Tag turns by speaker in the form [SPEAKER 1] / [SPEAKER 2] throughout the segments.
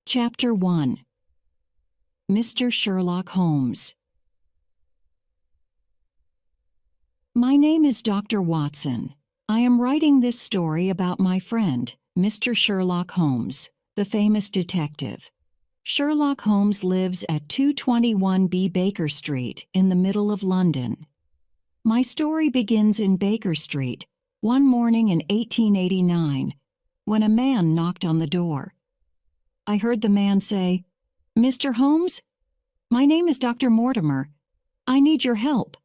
[SPEAKER 1] Chapter 1. Mr. Sherlock Holmes. My name is Dr. Watson. I am writing this story about my friend, Mr. Sherlock Holmes, the famous detective. Sherlock Holmes lives at 221B Baker Street in the middle of London. My story begins in Baker Street, one morning in 1889, when a man knocked on the door. I heard the man say, "Mr. Holmes? My name is Dr. Mortimer. I need your help."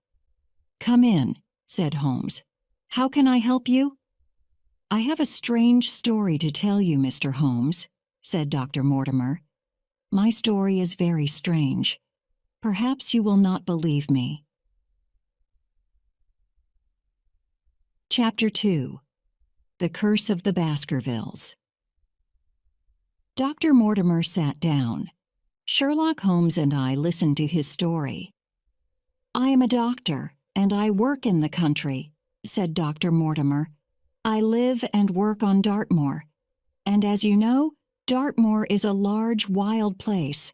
[SPEAKER 1] "Come in," said Holmes. "How can I help you?" "I have a strange story to tell you, Mr. Holmes," said Dr. Mortimer. "My story is very strange. Perhaps you will not believe me." Chapter 2. The Curse of the Baskervilles. Dr. Mortimer sat down. Sherlock Holmes and I listened to his story. "I am a doctor, and I work in the country," said Dr. Mortimer. "I live and work on Dartmoor. And as you know, Dartmoor is a large, wild place.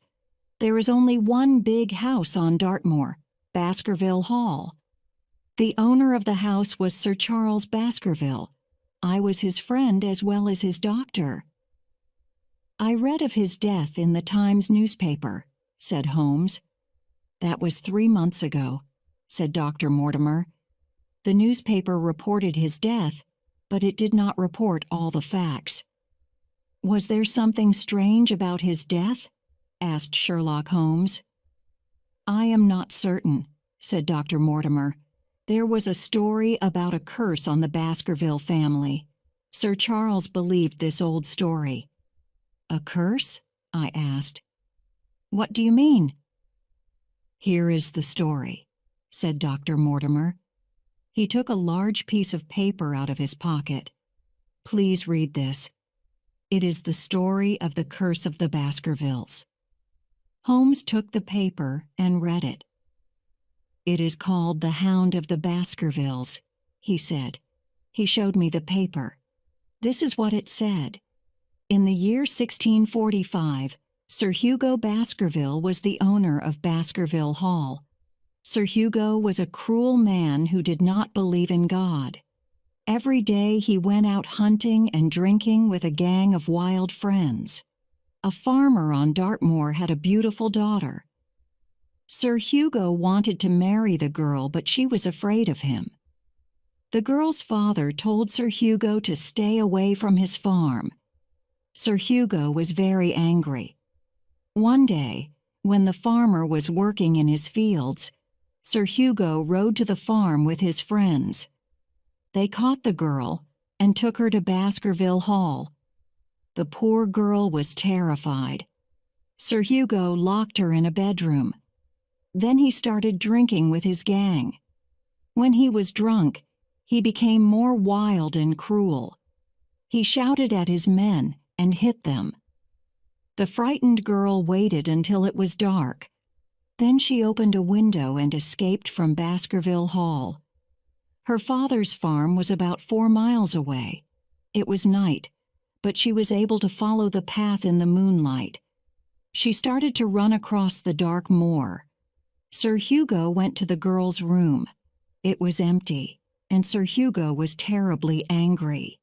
[SPEAKER 1] There is only one big house on Dartmoor, Baskerville Hall. The owner of the house was Sir Charles Baskerville. I was his friend as well as his doctor." "I read of his death in the Times newspaper," said Holmes. "That was 3 months ago," said Dr. Mortimer. "The newspaper reported his death, but it did not report all the facts." "Was there something strange about his death?" asked Sherlock Holmes. "I am not certain," said Dr. Mortimer. "There was a story about a curse on the Baskerville family. Sir Charles believed this old story." "A curse?" I asked. "What do you mean?" "Here is the story," said Dr. Mortimer. He took a large piece of paper out of his pocket. "Please read this. It is the story of the curse of the Baskervilles." Holmes took the paper and read it. "It is called the Hound of the Baskervilles," he said. He showed me the paper. This is what it said. In the year 1645, Sir Hugo Baskerville was the owner of Baskerville Hall. Sir Hugo was a cruel man who did not believe in God. Every day he went out hunting and drinking with a gang of wild friends. A farmer on Dartmoor had a beautiful daughter. Sir Hugo wanted to marry the girl, but she was afraid of him. The girl's father told Sir Hugo to stay away from his farm. Sir Hugo was very angry. One day, when the farmer was working in his fields, Sir Hugo rode to the farm with his friends. They caught the girl and took her to Baskerville Hall. The poor girl was terrified. Sir Hugo locked her in a bedroom. Then he started drinking with his gang. When he was drunk, he became more wild and cruel. He shouted at his men and hit them. The frightened girl waited until it was dark. Then she opened a window and escaped from Baskerville Hall. Her father's farm was about 4 miles away. It was night, but she was able to follow the path in the moonlight. She started to run across the dark moor. Sir Hugo went to the girl's room. It was empty, and Sir Hugo was terribly angry.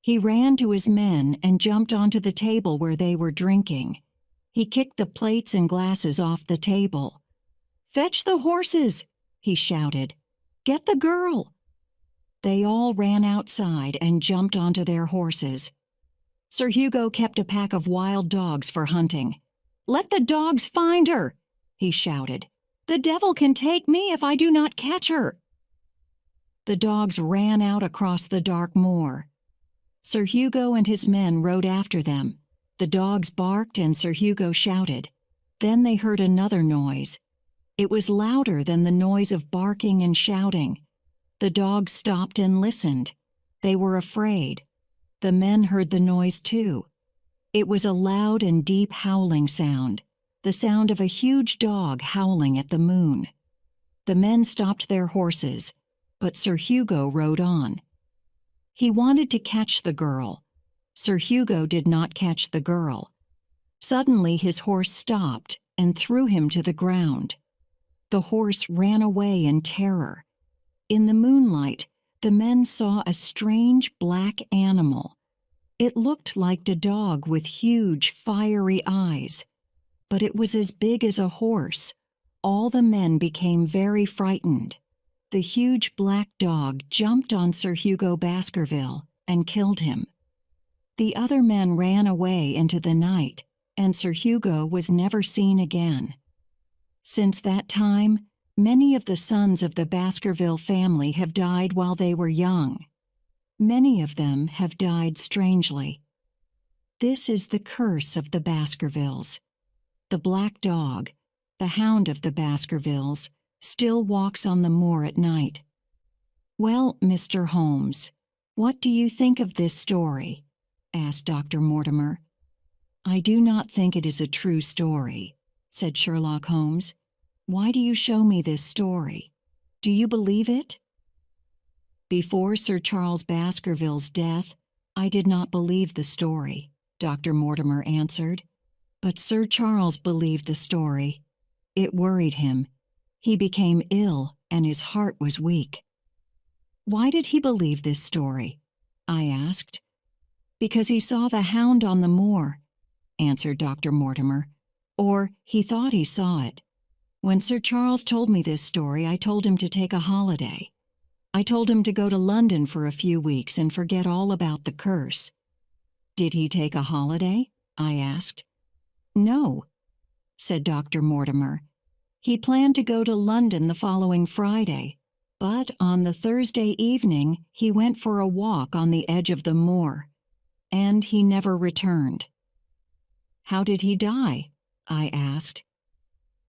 [SPEAKER 1] He ran to his men and jumped onto the table where they were drinking. He kicked the plates and glasses off the table. "Fetch the horses!" he shouted. "Get the girl!" They all ran outside and jumped onto their horses. Sir Hugo kept a pack of wild dogs for hunting. "Let the dogs find her!" he shouted. "The devil can take me if I do not catch her!" The dogs ran out across the dark moor. Sir Hugo and his men rode after them. The dogs barked and Sir Hugo shouted. Then they heard another noise. It was louder than the noise of barking and shouting. The dogs stopped and listened. They were afraid. The men heard the noise too. It was a loud and deep howling sound, the sound of a huge dog howling at the moon. The men stopped their horses, but Sir Hugo rode on. He wanted to catch the girl. Sir Hugo did not catch the girl. Suddenly his horse stopped and threw him to the ground. The horse ran away in terror. In the moonlight, the men saw a strange black animal. It looked like a dog with huge, fiery eyes, but it was as big as a horse. All the men became very frightened. The huge black dog jumped on Sir Hugo Baskerville and killed him. The other men ran away into the night, and Sir Hugo was never seen again. Since that time, many of the sons of the Baskerville family have died while they were young. Many of them have died strangely. This is the curse of the Baskervilles. The black dog, the Hound of the Baskervilles, still walks on the moor at night. Well, Mr. Holmes, what do you think of this story? Asked Dr. Mortimer. I do not think it is a true story, said Sherlock Holmes. Why do you show me this story? Do you believe it? Before Sir Charles Baskerville's death, I did not believe the story, Dr. Mortimer answered. But Sir Charles believed the story. It worried him. He became ill and his heart was weak. Why did he believe this story? I asked. Because he saw the hound on the moor, answered Dr. Mortimer. Or he thought he saw it. When Sir Charles told me this story, I told him to take a holiday. I told him to go to London for a few weeks and forget all about the curse. Did he take a holiday? I asked. No, said Dr. Mortimer. He planned to go to London the following Friday, but on the Thursday evening he went for a walk on the edge of the moor, and he never returned. How did he die? I asked.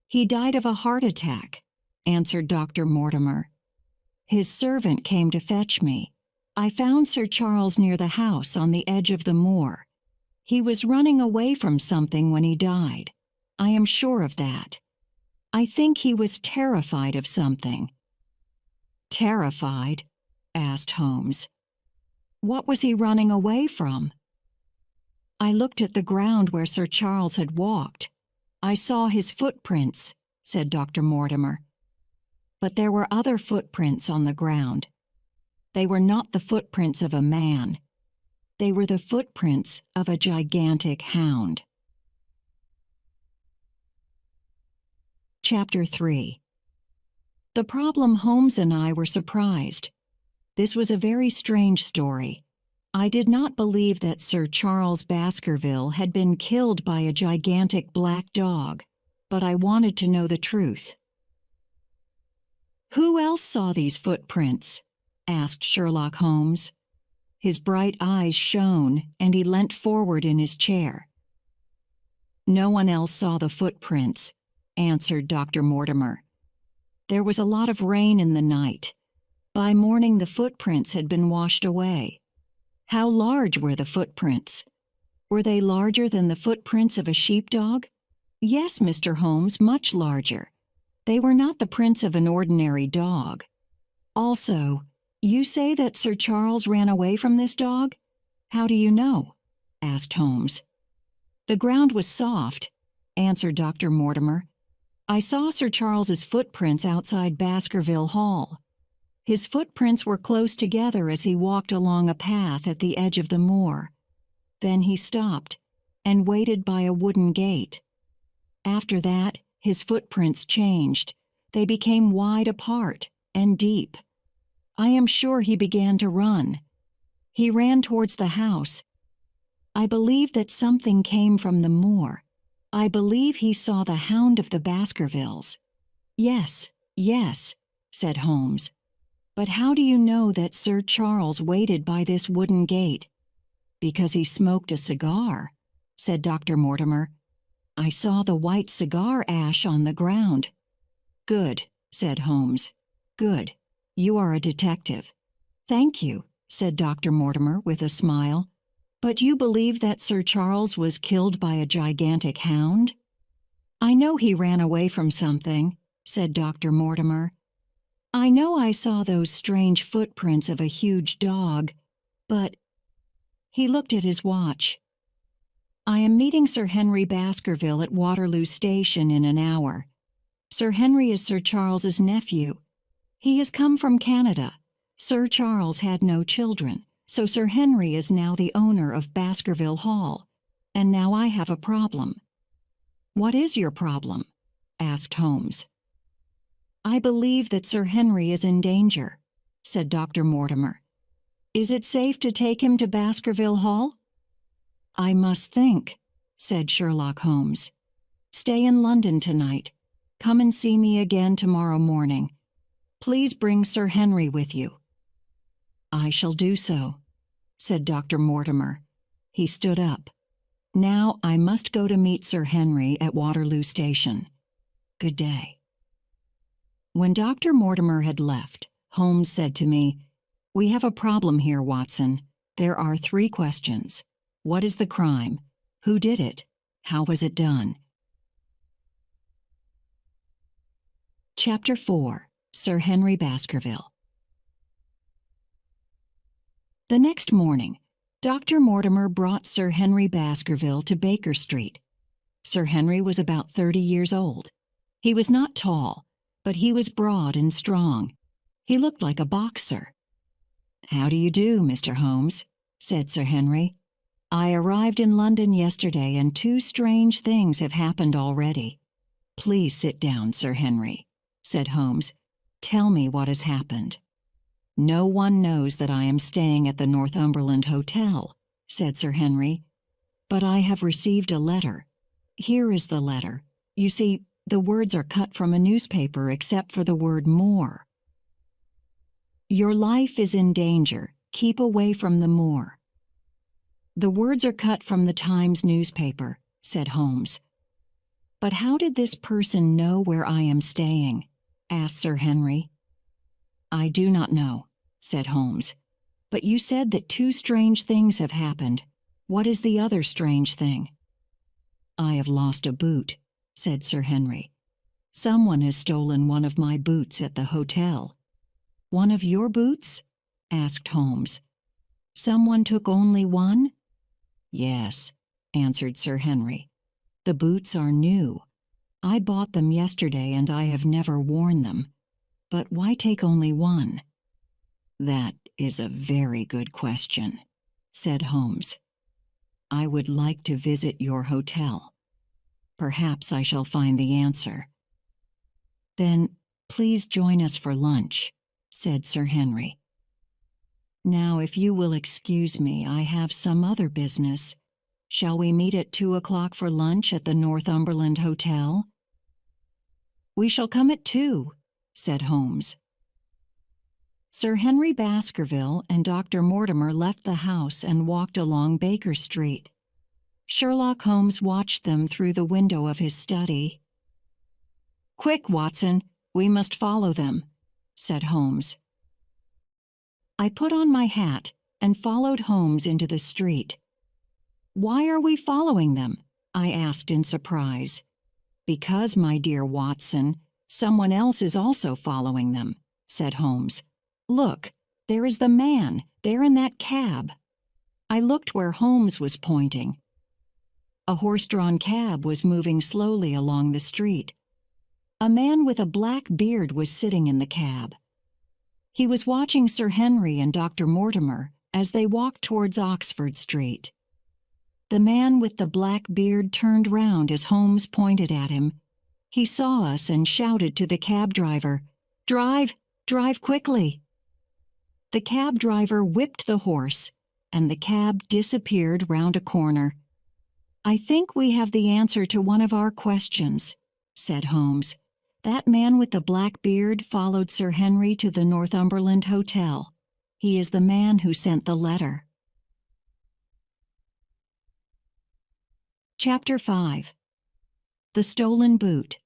[SPEAKER 1] He died of a heart attack, answered Dr. Mortimer. His servant came to fetch me. I found Sir Charles near the house on the edge of the moor. He was running away from something when he died. I am sure of that. I think he was terrified of something. Terrified? Asked Holmes. What was he running away from? I looked at the ground where Sir Charles had walked. I saw his footprints, said Dr. Mortimer. But there were other footprints on the ground. They were not the footprints of a man. They were the footprints of a gigantic hound. Chapter 3. The problem Holmes and I were surprised. This was a very strange story. I did not believe that Sir Charles Baskerville had been killed by a gigantic black dog, but I wanted to know the truth. Who else saw these footprints? Asked Sherlock Holmes. His bright eyes shone, and he leant forward in his chair. No one else saw the footprints, answered Dr. Mortimer. There was a lot of rain in the night. By morning the footprints had been washed away. How large were the footprints? Were they larger than the footprints of a sheepdog? Yes, Mr. Holmes, much larger. They were not the prints of an ordinary dog. Also, you say that Sir Charles ran away from this dog? How do you know? Asked Holmes. The ground was soft, answered Dr. Mortimer. I saw Sir Charles's footprints outside Baskerville Hall. His footprints were close together as he walked along a path at the edge of the moor. Then he stopped and waited by a wooden gate. After that, his footprints changed. They became wide apart and deep. I am sure he began to run. He ran towards the house. I believe that something came from the moor. I believe he saw the Hound of the Baskervilles. Yes, yes, said Holmes. But how do you know that Sir Charles waited by this wooden gate? Because he smoked a cigar, said Dr. Mortimer. I saw the white cigar ash on the ground. Good, said Holmes. Good. You are a detective. Thank you, said Dr. Mortimer with a smile. But you believe that Sir Charles was killed by a gigantic hound? I know he ran away from something, said Dr. Mortimer. I know I saw those strange footprints of a huge dog, but... He looked at his watch. I am meeting Sir Henry Baskerville at Waterloo Station in an hour. Sir Henry is Sir Charles's nephew. He has come from Canada. Sir Charles had no children, so Sir Henry is now the owner of Baskerville Hall. And now I have a problem." "What is your problem?" asked Holmes. "I believe that Sir Henry is in danger," said Dr. Mortimer. "Is it safe to take him to Baskerville Hall?" "I must think," said Sherlock Holmes. "Stay in London tonight. Come and see me again tomorrow morning. Please bring Sir Henry with you." "I shall do so," said Dr. Mortimer. He stood up. "Now I must go to meet Sir Henry at Waterloo Station. Good day." When Dr. Mortimer had left, Holmes said to me, "We have a problem here, Watson. There are 3 questions. What is the crime? Who did it? How was it done?" Chapter 4. Sir Henry Baskerville. The next morning, Dr. Mortimer brought Sir Henry Baskerville to Baker Street. Sir Henry was about 30 years old. He was not tall, but he was broad and strong. He looked like a boxer. "How do you do, Mr. Holmes?" said Sir Henry. "I arrived in London yesterday, and 2 strange things have happened already." "Please sit down, Sir Henry," said Holmes. "Tell me what has happened." "No one knows that I am staying at the Northumberland Hotel," said Sir Henry. "But I have received a letter. Here is the letter. You see, the words are cut from a newspaper except for the word 'moor.' 'Your life is in danger. Keep away from the moor.' The words are cut from the Times newspaper," said Holmes. "But how did this person know where I am staying?" asked Sir Henry. "I do not know," said Holmes. "But you said that 2 strange things have happened. What is the other strange thing?" "I have lost a boot," said Sir Henry. "Someone has stolen one of my boots at the hotel." "One of your boots?" asked Holmes. "Someone took only one?" "Yes," answered Sir Henry. "The boots are new. I bought them yesterday and I have never worn them. But why take only one?" "That is a very good question," said Holmes. "I would like to visit your hotel. Perhaps I shall find the answer." "Then please join us for lunch," said Sir Henry. "Now, if you will excuse me, I have some other business. Shall we meet at 2 o'clock for lunch at the Northumberland Hotel?" "We shall come at 2, said Holmes. Sir Henry Baskerville and Dr. Mortimer left the house and walked along Baker Street. Sherlock Holmes watched them through the window of his study. "Quick, Watson, we must follow them," said Holmes. I put on my hat and followed Holmes into the street. "Why are we following them?" I asked in surprise. "Because, my dear Watson, someone else is also following them," said Holmes. "Look, there is the man, there in that cab." I looked where Holmes was pointing. A horse-drawn cab was moving slowly along the street. A man with a black beard was sitting in the cab. He was watching Sir Henry and Dr. Mortimer as they walked towards Oxford Street. The man with the black beard turned round as Holmes pointed at him. He saw us and shouted to the cab driver, "Drive, drive quickly!" The cab driver whipped the horse, and the cab disappeared round a corner. "I think we have the answer to one of our questions," said Holmes. "That man with the black beard followed Sir Henry to the Northumberland Hotel. He is the man who sent the letter." Chapter 5. The Stolen Boot.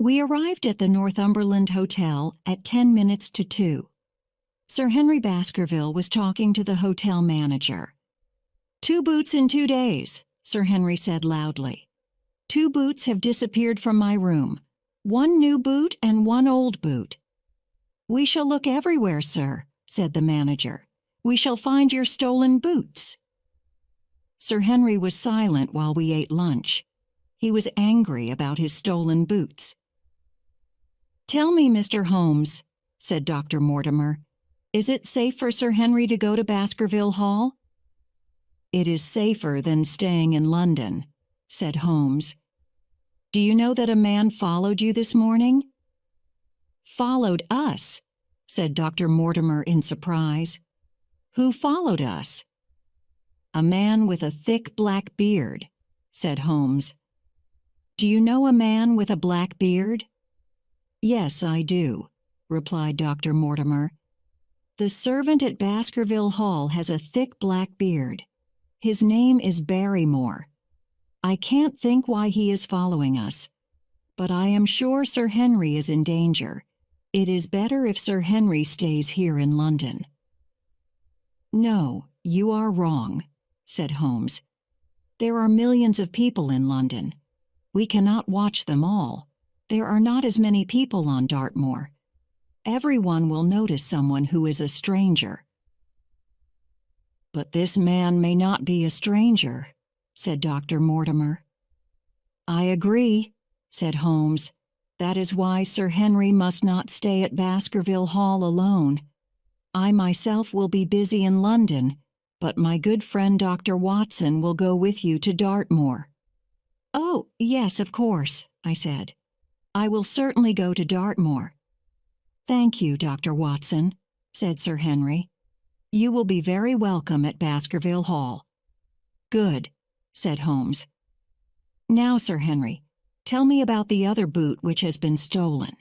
[SPEAKER 1] We arrived at the Northumberland Hotel at 10 minutes to 2. Sir Henry Baskerville was talking to the hotel manager. "2 boots in 2 days," Sir Henry said loudly. "2 boots have disappeared from my room. 1 new boot and 1 old boot." "We shall look everywhere, sir," said the manager. "We shall find your stolen boots." Sir Henry was silent while we ate lunch. He was angry about his stolen boots. "Tell me, Mr. Holmes," said Dr. Mortimer, "is it safe for Sir Henry to go to Baskerville Hall?" "It is safer than staying in London," said Holmes. "Do you know that a man followed you this morning?" "Followed us?" said Dr. Mortimer in surprise. "Who followed us?" "A man with a thick black beard," said Holmes. "Do you know a man with a black beard?" "Yes, I do," replied Dr. Mortimer. "The servant at Baskerville Hall has a thick black beard. His name is Barrymore. I can't think why he is following us, but I am sure Sir Henry is in danger. It is better if Sir Henry stays here in London." "No, you are wrong," said Holmes. "There are millions of people in London. We cannot watch them all. There are not as many people on Dartmoor. Everyone will notice someone who is a stranger." "But this man may not be a stranger," said Dr. Mortimer. "I agree," said Holmes. "That is why Sir Henry must not stay at Baskerville Hall alone. I myself will be busy in London, but my good friend Dr. Watson will go with you to Dartmoor." "Oh, yes, of course," I said. "I will certainly go to Dartmoor." "Thank you, Dr. Watson," said Sir Henry. "You will be very welcome at Baskerville Hall." "Good," said Holmes. "Now, Sir Henry, tell me about the other boot which has been stolen."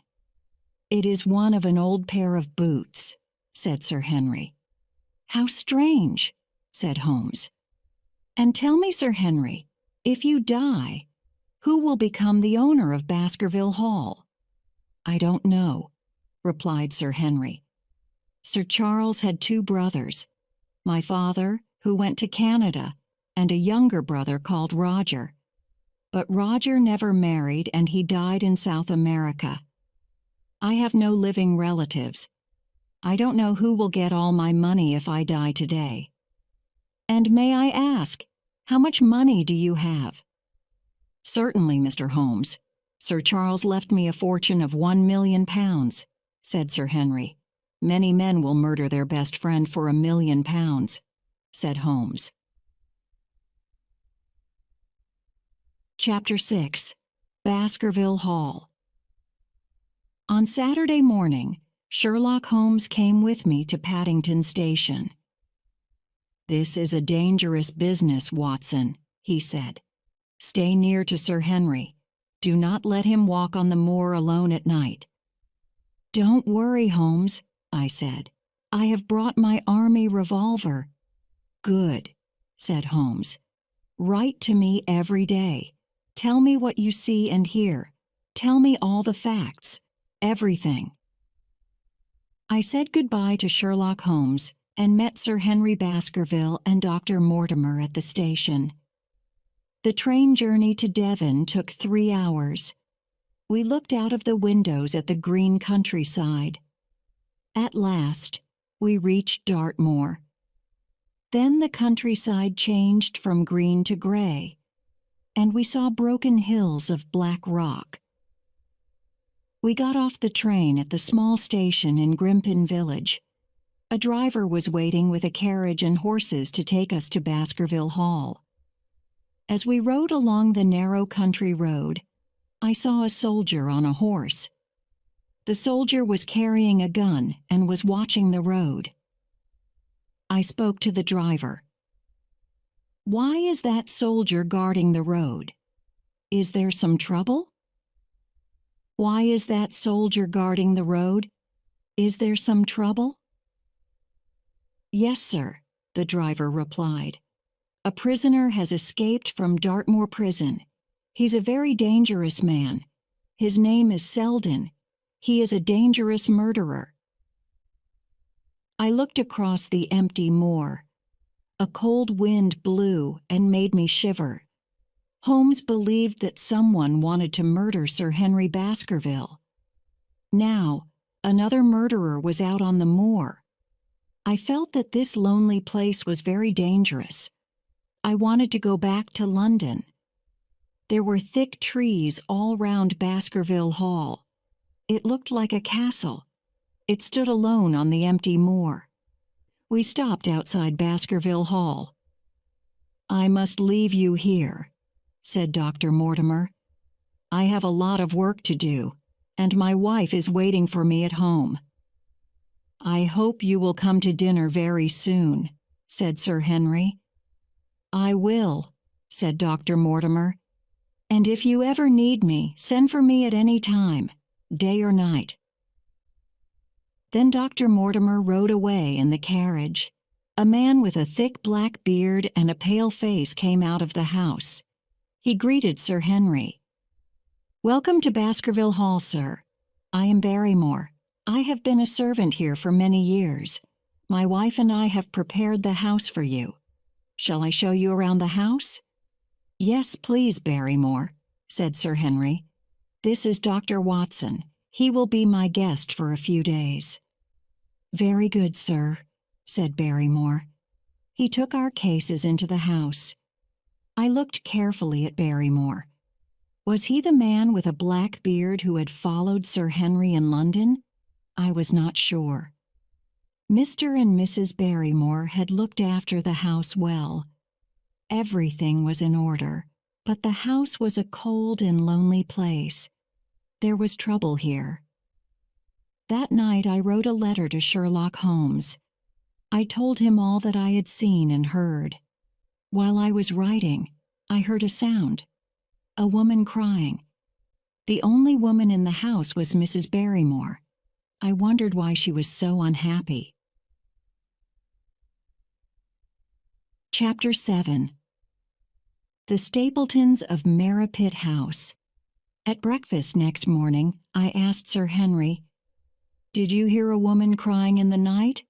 [SPEAKER 1] "It is one of an old pair of boots," said Sir Henry. "How strange," said Holmes. "And tell me, Sir Henry, if you die, who will become the owner of Baskerville Hall?" "I don't know," replied Sir Henry. "Sir Charles had 2 brothers, my father, who went to Canada, and a younger brother called Roger. But Roger never married and he died in South America. I have no living relatives. I don't know who will get all my money if I die today. And may I ask, how much money do you have?" "Certainly, Mr. Holmes. Sir Charles left me a fortune of £1,000,000, said Sir Henry. "Many men will murder their best friend for £1,000,000, said Holmes. Chapter 6. Baskerville Hall. On Saturday morning, Sherlock Holmes came with me to Paddington Station. "This is a dangerous business, Watson," he said. "Stay near to Sir Henry. Do not let him walk on the moor alone at night." "Don't worry, Holmes," I said. "I have brought my army revolver." "Good," said Holmes. "Write to me every day. Tell me what you see and hear. Tell me all the facts. Everything." I said goodbye to Sherlock Holmes and met Sir Henry Baskerville and Dr. Mortimer at the station. The train journey to Devon took 3 hours. We looked out of the windows at the green countryside. At last, we reached Dartmoor. Then the countryside changed from green to gray, and we saw broken hills of black rock. We got off the train at the small station in Grimpen village. A driver was waiting with a carriage and horses to take us to Baskerville Hall. As we rode along the narrow country road, I saw a soldier on a horse. The soldier was carrying a gun and was watching the road. I spoke to the driver. "Why is that soldier guarding the road? Is there some trouble?" "Why is that soldier guarding the road? Is there some trouble?" "Yes, sir," the driver replied. "A prisoner has escaped from Dartmoor prison. He's a very dangerous man. His name is Selden. He is a dangerous murderer." I looked across the empty moor. A cold wind blew and made me shiver. Holmes believed that someone wanted to murder Sir Henry Baskerville. Now, another murderer was out on the moor. I felt that this lonely place was very dangerous. I wanted to go back to London. There were thick trees all round Baskerville Hall. It looked like a castle. It stood alone on the empty moor. We stopped outside Baskerville Hall. "I must leave you here," said Dr. Mortimer. "I have a lot of work to do, and my wife is waiting for me at home." "I hope you will come to dinner very soon," said Sir Henry. "I will," said Dr. Mortimer. "And if you ever need me, send for me at any time, day or night." Then Dr. Mortimer rode away in the carriage. A man with a thick black beard and a pale face came out of the house. He greeted Sir Henry. "Welcome to Baskerville Hall, sir. I am Barrymore. I have been a servant here for many years. My wife and I have prepared the house for you. Shall I show you around the house?" "Yes, please, Barrymore," said Sir Henry. "This is Dr. Watson. He will be my guest for a few days." "Very good, sir," said Barrymore. He took our cases into the house. I looked carefully at Barrymore. Was he the man with a black beard who had followed Sir Henry in London? I was not sure. Mr. and Mrs. Barrymore had looked after the house well. Everything was in order, but the house was a cold and lonely place. There was trouble here. That night I wrote a letter to Sherlock Holmes. I told him all that I had seen and heard. While I was writing, I heard a sound. A woman crying. The only woman in the house was Mrs. Barrymore. I wondered why she was so unhappy. Chapter 7. The Stapletons of Merripit House. At breakfast next morning, I asked Sir Henry, "Did you hear a woman crying in the night?"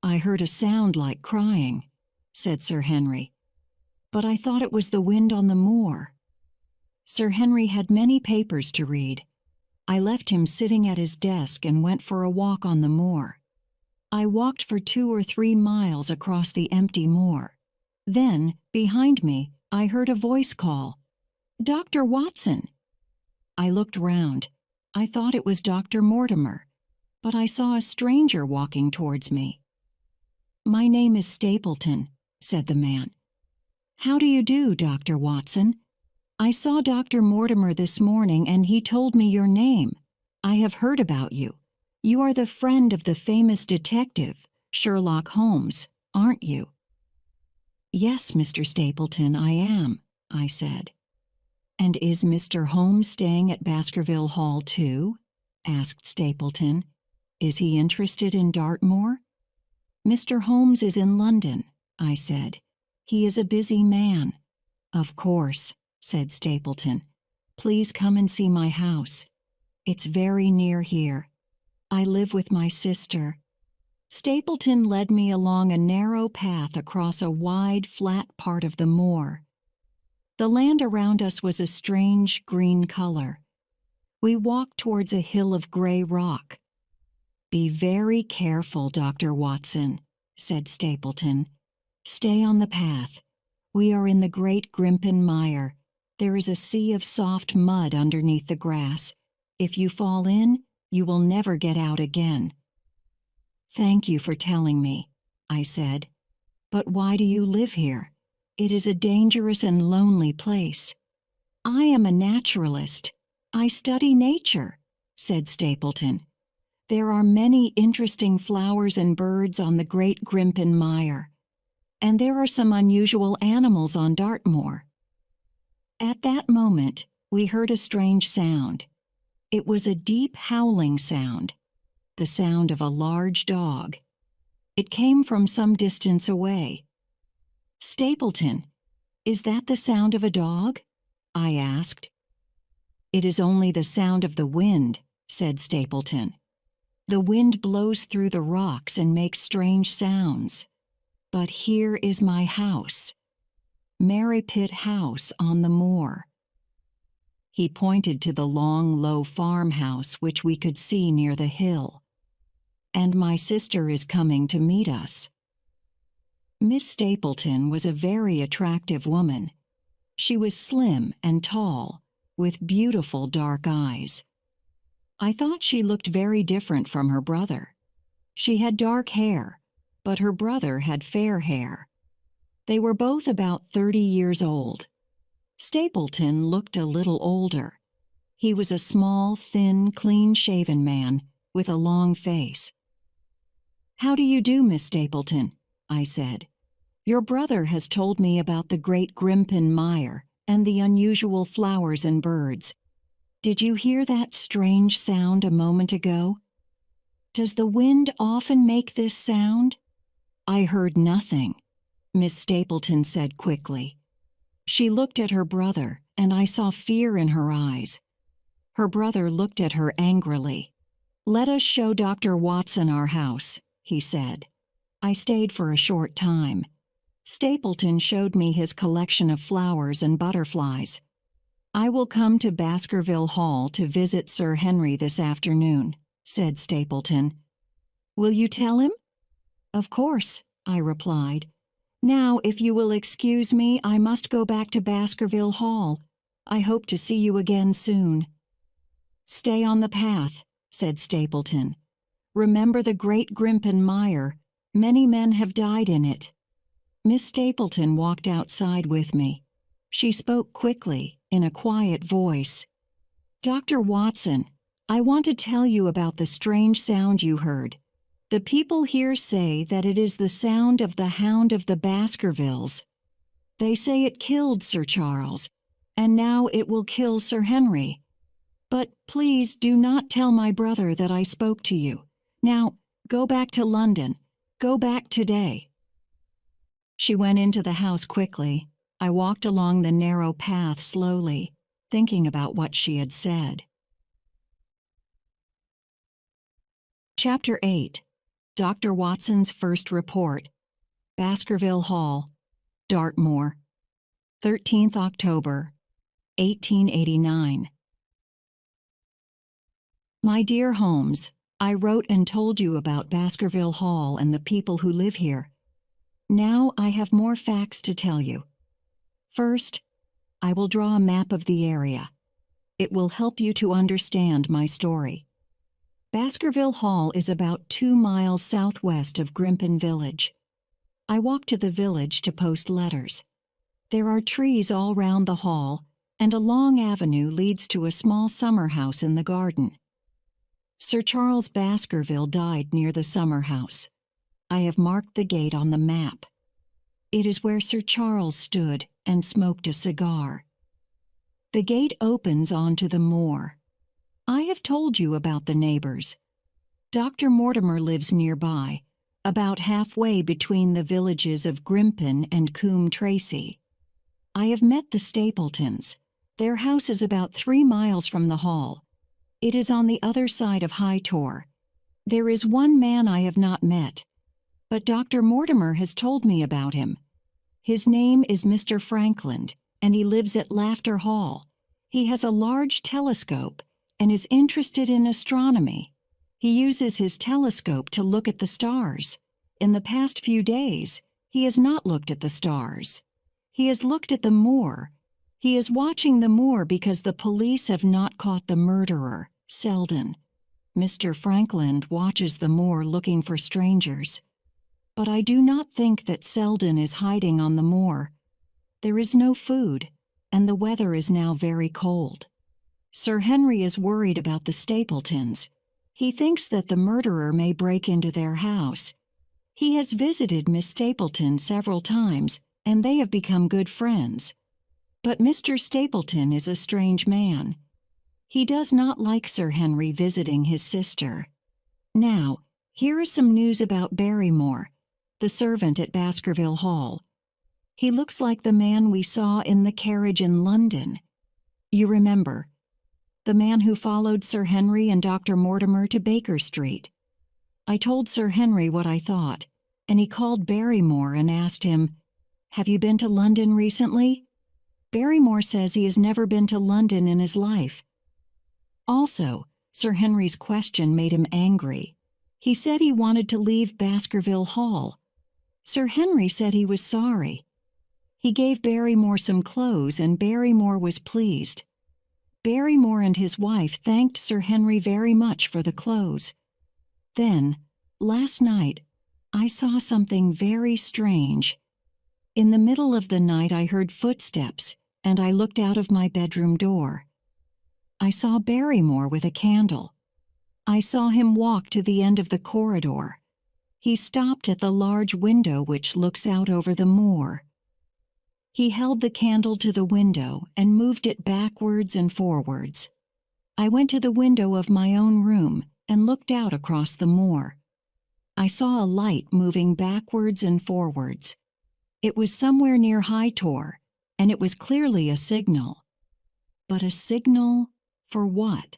[SPEAKER 1] "I heard a sound like crying," said Sir Henry, "but I thought it was the wind on the moor." Sir Henry had many papers to read. I left him sitting at his desk and went for a walk on the moor. I walked for 2 or 3 miles across the empty moor. Then, behind me, I heard a voice call, "Dr. Watson!" I looked round. I thought it was Dr. Mortimer, but I saw a stranger walking towards me. "My name is Stapleton," said the man. "How do you do, Dr. Watson? I saw Dr. Mortimer this morning and he told me your name. I have heard about you. You are the friend of the famous detective, Sherlock Holmes, aren't you?" "Yes, Mr. Stapleton, I am," I said. "And is Mr. Holmes staying at Baskerville Hall too?" asked Stapleton. "Is he interested in Dartmoor?" "Mr. Holmes is in London," I said. "He is a busy man." "Of course," said Stapleton. "Please come and see my house. It's very near here. I live with my sister." Stapleton led me along a narrow path across a wide, flat part of the moor. The land around us was a strange green color. We walked towards a hill of gray rock. "Be very careful, Dr. Watson," said Stapleton. "Stay on the path. We are in the Great Grimpen Mire. There is a sea of soft mud underneath the grass. If you fall in, you will never get out again." "Thank you for telling me," I said. "But why do you live here? It is a dangerous and lonely place." "I am a naturalist. I study nature," said Stapleton. "There are many interesting flowers and birds on the Great Grimpen Mire, and there are some unusual animals on Dartmoor." At that moment, we heard a strange sound. It was a deep howling sound, the sound of a large dog. It came from some distance away. "Stapleton, is that the sound of a dog?" I asked. "It is only the sound of the wind," said Stapleton. "The wind blows through the rocks and makes strange sounds. But here is my house, Merripit House on the moor." He pointed to the long, low farmhouse which we could see near the hill. "And my sister is coming to meet us." Miss Stapleton was a very attractive woman. She was slim and tall, with beautiful dark eyes. I thought she looked very different from her brother. She had dark hair, but her brother had fair hair. They were both about 30 years old. Stapleton looked a little older. He was a small, thin, clean-shaven man with a long face. "How do you do, Miss Stapleton?" I said. "Your brother has told me about the great Grimpen mire and the unusual flowers and birds. Did you hear that strange sound a moment ago? Does the wind often make this sound?" "I heard nothing," Miss Stapleton said quickly. She looked at her brother, and I saw fear in her eyes. Her brother looked at her angrily. "Let us show Dr. Watson our house," he said. I stayed for a short time. Stapleton showed me his collection of flowers and butterflies. "I will come to Baskerville Hall to visit Sir Henry this afternoon," said Stapleton. "Will you tell him?" "Of course," I replied. "Now, if you will excuse me, I must go back to Baskerville Hall. I hope to see you again soon." "Stay on the path," said Stapleton. "Remember the great Grimpen mire. Many men have died in it." Miss Stapleton walked outside with me. She spoke quickly, in a quiet voice. "Dr. Watson, I want to tell you about the strange sound you heard. The people here say that it is the sound of the Hound of the Baskervilles. They say it killed Sir Charles, and now it will kill Sir Henry. But please do not tell my brother that I spoke to you. Now, go back to London. Go back today." She went into the house quickly. I walked along the narrow path slowly, thinking about what she had said. Chapter 8. Dr. Watson's First Report. Baskerville Hall, Dartmoor, 13th October, 1889. My dear Holmes, I wrote and told you about Baskerville Hall and the people who live here. Now I have more facts to tell you. First, I will draw a map of the area. It will help you to understand my story. Baskerville Hall is about 2 miles southwest of Grimpen Village. I walked to the village to post letters. There are trees all round the hall, and a long avenue leads to a small summer house in the garden. Sir Charles Baskerville died near the summer house. I have marked the gate on the map. It is where Sir Charles stood and smoked a cigar. The gate opens onto the moor. I have told you about the neighbors. Dr. Mortimer lives nearby, about halfway between the villages of Grimpen and Coombe Tracy. I have met the Stapletons. Their house is about 3 miles from the hall. It is on the other side of High Tor. There is one man I have not met, but Dr. Mortimer has told me about him. His name is Mr. Frankland, and he lives at Laughter Hall. He has a large telescope and is interested in astronomy. He uses his telescope to look at the stars. In the past few days, he has not looked at the stars. He has looked at the moor. He is watching the moor because the police have not caught the murderer, Selden. Mr. Frankland watches the moor looking for strangers. But I do not think that Selden is hiding on the moor. There is no food, and the weather is now very cold. Sir Henry is worried about the Stapletons. He thinks that the murderer may break into their house. He has visited Miss Stapleton several times, and they have become good friends. But Mr. Stapleton is a strange man. He does not like Sir Henry visiting his sister. Now, here is some news about Barrymore, the servant at Baskerville Hall. He looks like the man we saw in the carriage in London. You remember, the man who followed Sir Henry and Dr. Mortimer to Baker Street. I told Sir Henry what I thought, and he called Barrymore and asked him, "Have you been to London recently?" Barrymore says he has never been to London in his life. Also, Sir Henry's question made him angry. He said he wanted to leave Baskerville Hall. Sir Henry said he was sorry. He gave Barrymore some clothes and Barrymore was pleased. Barrymore and his wife thanked Sir Henry very much for the clothes. Then, last night, I saw something very strange. In the middle of the night I heard footsteps, and I looked out of my bedroom door. I saw Barrymore with a candle. I saw him walk to the end of the corridor. He stopped at the large window which looks out over the moor. He held the candle to the window and moved it backwards and forwards. I went to the window of my own room and looked out across the moor. I saw a light moving backwards and forwards. It was somewhere near Hightor, and it was clearly a signal. But a signal for what?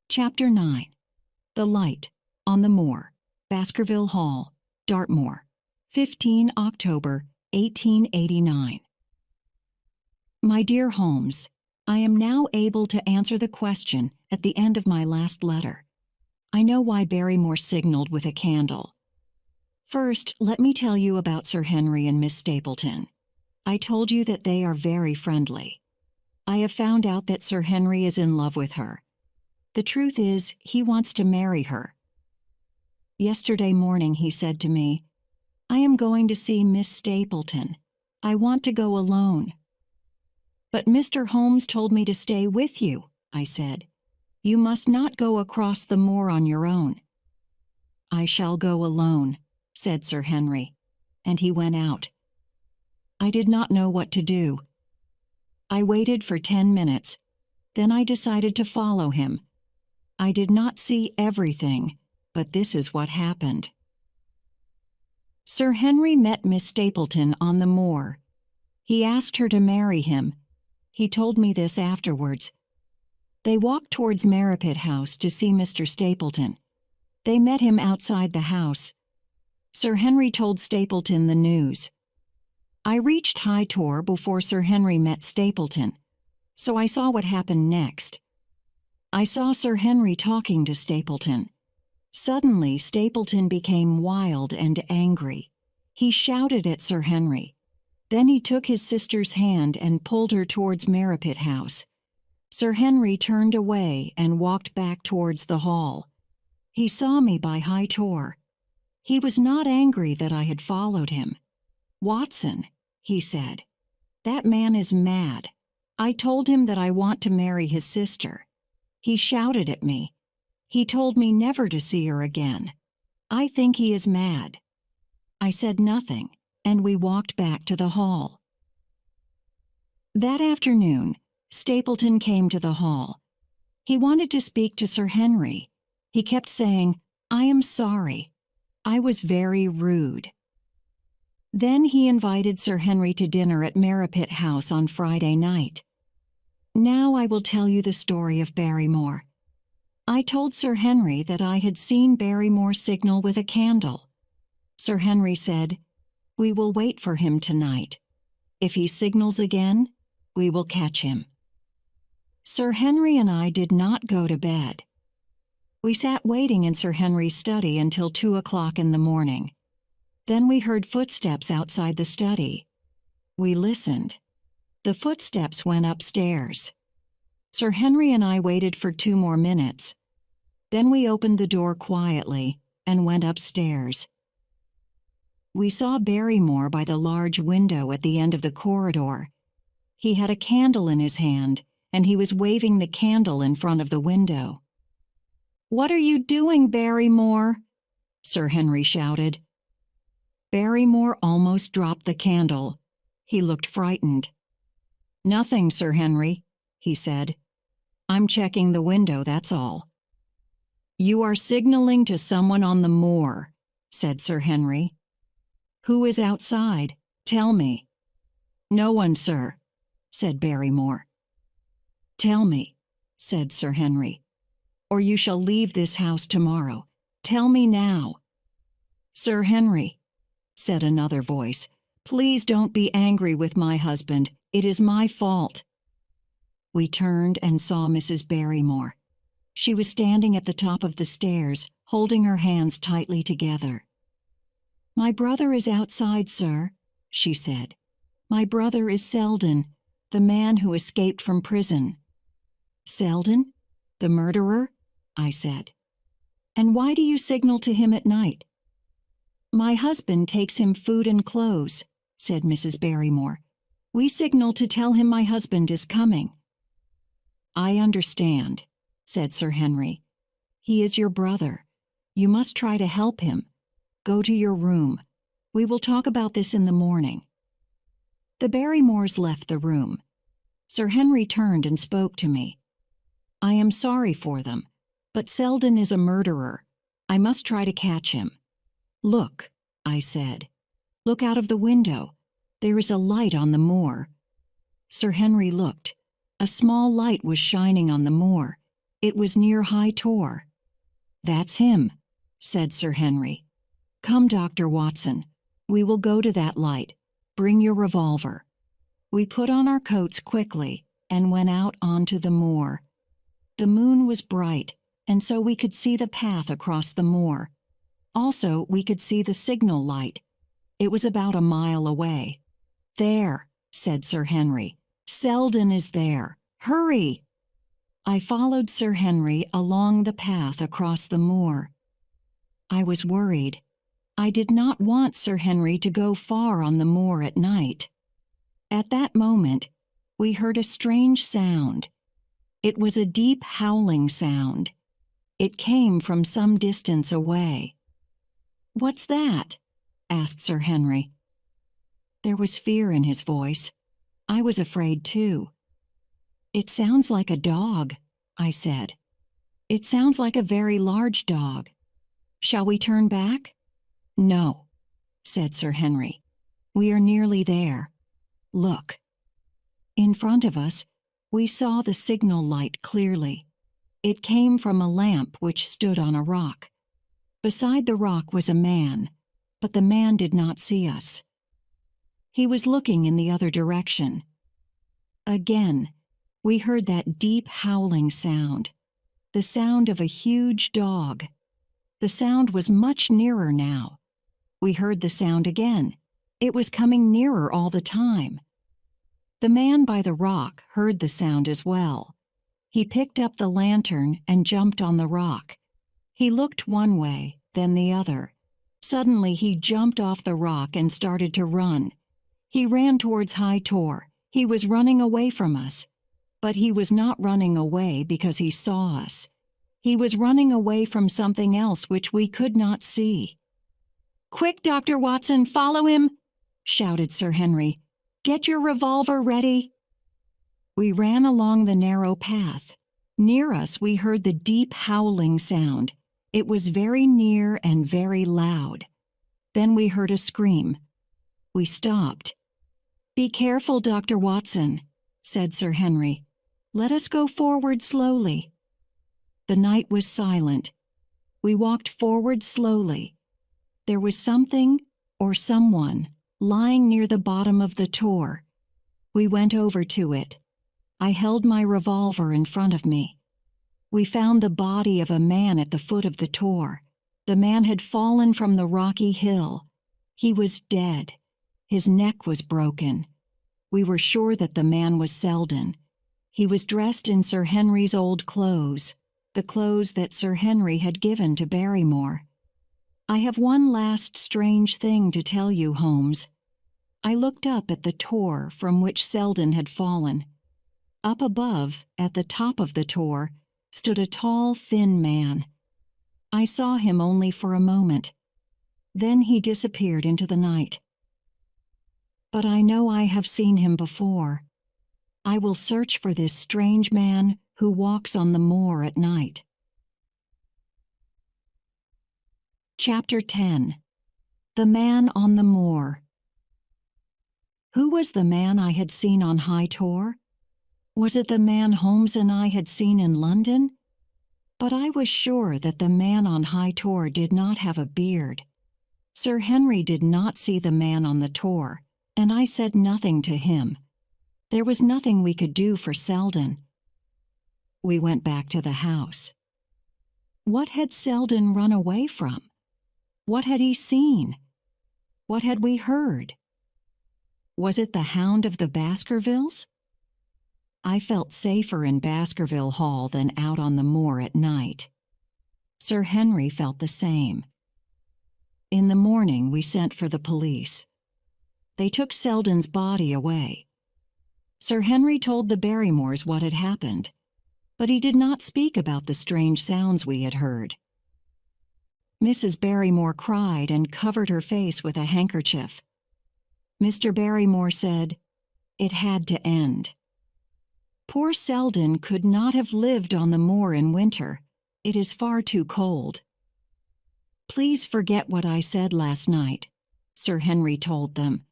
[SPEAKER 1] Chapter 9. The Light on the Moor, Baskerville Hall, Dartmoor, 15 October 1889. My dear Holmes, I am now able to answer the question at the end of my last letter. I know why Barrymore signaled with a candle. First, let me tell you about Sir Henry and Miss Stapleton. I told you that they are very friendly. I have found out that Sir Henry is in love with her. The truth is, he wants to marry her. Yesterday morning he said to me, "I am going to see Miss Stapleton. I want to go alone." "But Mr. Holmes told me to stay with you," I said. "You must not go across the moor on your own." "I shall go alone," said Sir Henry, and he went out. I did not know what to do. I waited for 10 minutes. Then I decided to follow him. I did not see everything, but this is what happened. Sir Henry met Miss Stapleton on the moor. He asked her to marry him. He told me this afterwards. They walked towards Merripit House to see Mr. Stapleton. They met him outside the house. Sir Henry told Stapleton the news. I reached Hightor before Sir Henry met Stapleton, so I saw what happened next. I saw Sir Henry talking to Stapleton. Suddenly, Stapleton became wild and angry. He shouted at Sir Henry. Then he took his sister's hand and pulled her towards Merripit House. Sir Henry turned away and walked back towards the hall. He saw me by Hightor. He was not angry that I had followed him. "Watson," he said, "that man is mad. I told him that I want to marry his sister. He shouted at me. He told me never to see her again. I think he is mad." I said nothing, and we walked back to the hall. That afternoon, Stapleton came to the hall. He wanted to speak to Sir Henry. He kept saying, "I am sorry. I was very rude." Then he invited Sir Henry to dinner at Merripit House on Friday night. Now I will tell you the story of Barrymore. I told Sir Henry that I had seen Barrymore signal with a candle. Sir Henry said, "We will wait for him tonight. If he signals again, we will catch him." Sir Henry and I did not go to bed. We sat waiting in Sir Henry's study until 2 o'clock in the morning. Then we heard footsteps outside the study. We listened. The footsteps went upstairs. Sir Henry and I waited for 2 more minutes. Then we opened the door quietly and went upstairs. We saw Barrymore by the large window at the end of the corridor. He had a candle in his hand, and he was waving the candle in front of the window. "What are you doing, Barrymore?" Sir Henry shouted. Barrymore almost dropped the candle. He looked frightened. "Nothing, Sir Henry," he said. "I'm checking the window, that's all." "You are signaling to someone on the moor," said Sir Henry. "Who is outside? Tell me." "No one, sir," said Barrymore. "Tell me," said Sir Henry, "or you shall leave this house tomorrow. Tell me now." "Sir Henry," said another voice, "please don't be angry with my husband. It is my fault." We turned and saw Mrs. Barrymore. She was standing at the top of the stairs, holding her hands tightly together. "My brother is outside, sir," she said. "My brother is Selden, the man who escaped from prison." "Selden? The murderer?" I said. "And why do you signal to him at night?" "My husband takes him food and clothes," said Mrs. Barrymore. "We signal to tell him my husband is coming." "I understand," said Sir Henry. "He is your brother. You must try to help him. Go to your room. We will talk about this in the morning." The Barrymores left the room. Sir Henry turned and spoke to me. "I am sorry for them, but Selden is a murderer. I must try to catch him." "Look," I said. "Look out of the window. There is a light on the moor." Sir Henry looked. A small light was shining on the moor. It was near High Tor. "That's him," said Sir Henry. "Come, Dr. Watson. We will go to that light. Bring your revolver." We put on our coats quickly and went out onto the moor. The moon was bright, and so we could see the path across the moor. Also, we could see the signal light. It was about a mile away. "There," said Sir Henry. "Selden is there. Hurry!" I followed Sir Henry along the path across the moor. I was worried. I did not want Sir Henry to go far on the moor at night. At that moment, we heard a strange sound. It was a deep howling sound. It came from some distance away. "What's that?" asked Sir Henry. There was fear in his voice. I was afraid too. "It sounds like a dog," I said. "It sounds like a very large dog. Shall we turn back?" "No," said Sir Henry. "We are nearly there. Look." In front of us, we saw the signal light clearly. It came from a lamp which stood on a rock. Beside the rock was a man, but the man did not see us. He was looking in the other direction. Again, we heard that deep howling sound, the sound of a huge dog. The sound was much nearer now. We heard the sound again. It was coming nearer all the time. The man by the rock heard the sound as well. He picked up the lantern and jumped on the rock. He looked one way, then the other. Suddenly he jumped off the rock and started to run. He ran towards High Tor. He was running away from us. But he was not running away because he saw us. He was running away from something else which we could not see. "Quick, Dr. Watson, follow him!" shouted Sir Henry. "Get your revolver ready." We ran along the narrow path. Near us we heard the deep howling sound. It was very near and very loud. Then we heard a scream. We stopped. "Be careful, Dr. Watson," said Sir Henry. "Let us go forward slowly." The night was silent. We walked forward slowly. There was something or someone lying near the bottom of the tor. We went over to it. I held my revolver in front of me. We found the body of a man at the foot of the tor. The man had fallen from the rocky hill. He was dead. His neck was broken. We were sure that the man was Selden. He was dressed in Sir Henry's old clothes, the clothes that Sir Henry had given to Barrymore. I have one last strange thing to tell you, Holmes. I looked up at the tor from which Selden had fallen. Up above, at the top of the tor, stood a tall, thin man. I saw him only for a moment. Then he disappeared into the night. But I know I have seen him before. I will search for this strange man who walks on the moor at night. Chapter 10. The Man on the Moor. Who was the man I had seen on High Tor? Was it the man Holmes and I had seen in London? But I was sure that the man on High Tor did not have a beard. Sir Henry did not see the man on the tor, and I said nothing to him. There was nothing we could do for Selden. We went back to the house. What had Selden run away from? What had he seen? What had we heard? Was it the Hound of the Baskervilles? I felt safer in Baskerville Hall than out on the moor at night. Sir Henry felt the same. In the morning, we sent for the police. They took Selden's body away. Sir Henry told the Barrymores what had happened, but he did not speak about the strange sounds we had heard. Mrs. Barrymore cried and covered her face with a handkerchief. Mr. Barrymore said, "It had to end." Poor Selden could not have lived on the moor in winter. It is far too cold. "Please forget what I said last night," Sir Henry told them.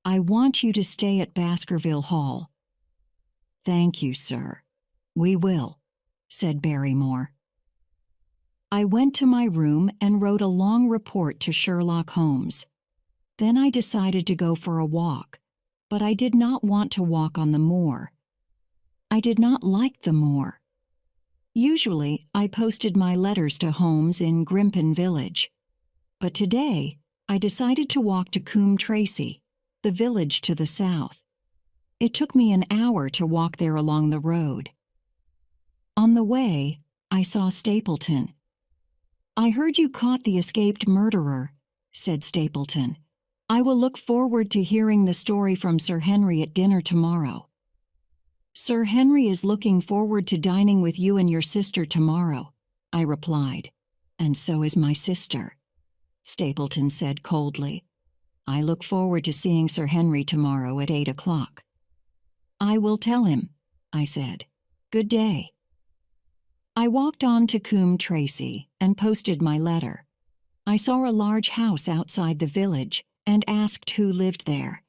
[SPEAKER 1] "I want you to stay at Baskerville Hall." "Thank you, sir. We will," said Barrymore. I went to my room and wrote a long report to Sherlock Holmes. Then I decided to go for a walk, but I did not want to walk on the moor. I did not like the moor. Usually, I posted my letters to Holmes in Grimpen Village. But today, I decided to walk to Coombe Tracey, the village to the south. It took me an hour to walk there along the road. On the way, I saw Stapleton. "I heard you caught the escaped murderer," said Stapleton. "I will look forward to hearing the story from Sir Henry at dinner tomorrow." "Sir Henry is looking forward to dining with you and your sister tomorrow," I replied. "And so is my sister," Stapleton said coldly. "I look forward to seeing Sir Henry tomorrow at 8 o'clock. "I will tell him," I said. "Good day." I walked on to Coombe Tracey and posted my letter. I saw a large house outside the village and asked who lived there.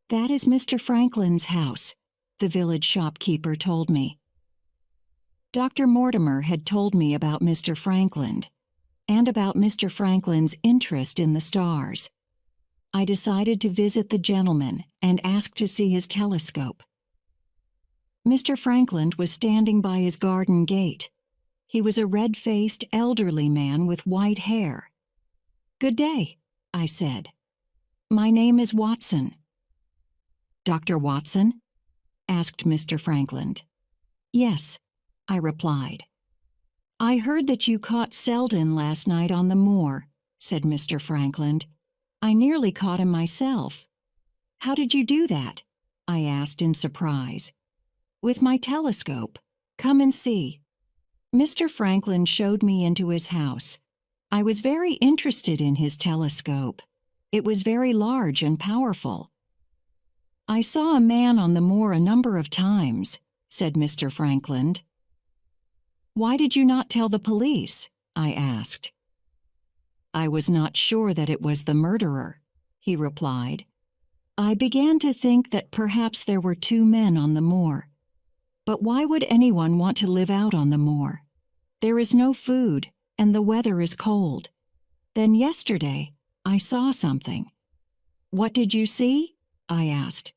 [SPEAKER 1] "That is Mr. Franklin's house," the village shopkeeper told me. Dr. Mortimer had told me about Mr. Franklin and about Mr. Franklin's interest in the stars. I decided to visit the gentleman and ask to see his telescope. Mr. Franklin was standing by his garden gate. He was a red-faced, elderly man with white hair. "Good day," I said. "My name is Watson." "Dr. Watson?" asked Mr. Franklin. "Yes," I replied. "I heard that you caught Selden last night on the moor," said Mr. Franklin. "I nearly caught him myself." "How did you do that?" I asked in surprise. "With my telescope. Come and see." Mr. Franklin showed me into his house. I was very interested in his telescope. It was very large and powerful. "I saw a man on the moor a number of times," said Mr. Franklin. "Why did you not tell the police?" I asked. "I was not sure that it was the murderer," he replied. "I began to think that perhaps there were two men on the moor. But why would anyone want to live out on the moor? There is no food, and the weather is cold. Then yesterday, I saw something." "What did you see?" I asked.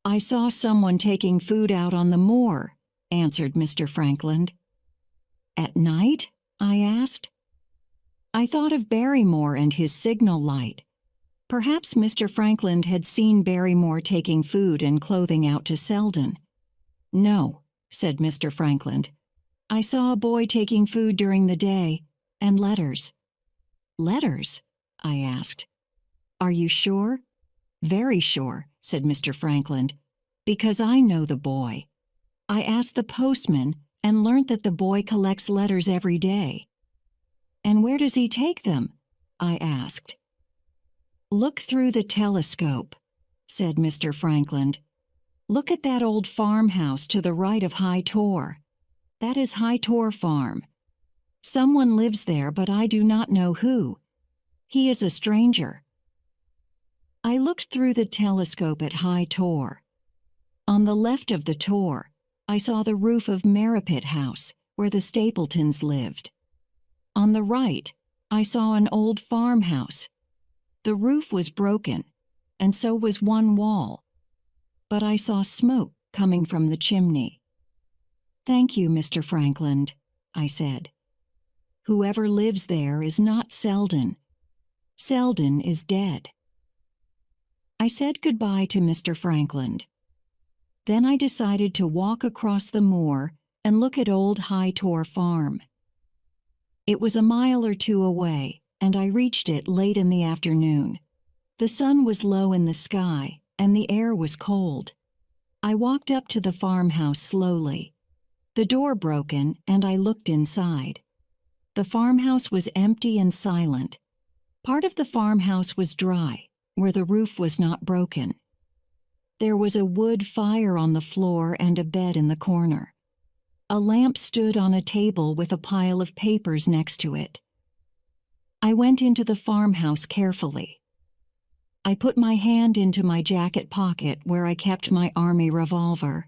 [SPEAKER 1] "I saw someone taking food out on the moor," answered Mr. Franklin. "At night?" I asked. I thought of Barrymore and his signal light. Perhaps Mr. Franklin had seen Barrymore taking food and clothing out to Selden. "No," said Mr. Franklin. "I saw a boy taking food during the day, and letters." "Letters?" I asked. "Are you sure?" "Very sure," said Mr. Franklin, "because I know the boy. I asked the postman and learnt that the boy collects letters every day." "And where does he take them?" I asked. "Look through the telescope," said Mr. Franklin. "Look at that old farmhouse to the right of High Tor. That is High Tor Farm. Someone lives there, but I do not know who. He is a stranger." I looked through the telescope at High Tor. On the left of the Tor, I saw the roof of Merripit House, where the Stapletons lived. On the right, I saw an old farmhouse. The roof was broken, and so was one wall. But I saw smoke coming from the chimney. "Thank you, Mr. Franklin," I said. Whoever lives there is not Selden. Selden is dead. I said goodbye to Mr. Franklin. Then I decided to walk across the moor and look at old High Tor Farm. It was a mile or two away, and I reached it late in the afternoon. The sun was low in the sky, and the air was cold. I walked up to the farmhouse slowly. The door broken, and I looked inside. The farmhouse was empty and silent. Part of the farmhouse was dry, where the roof was not broken. There was a wood fire on the floor and a bed in the corner. A lamp stood on a table with a pile of papers next to it. I went into the farmhouse carefully. I put my hand into my jacket pocket where I kept my army revolver.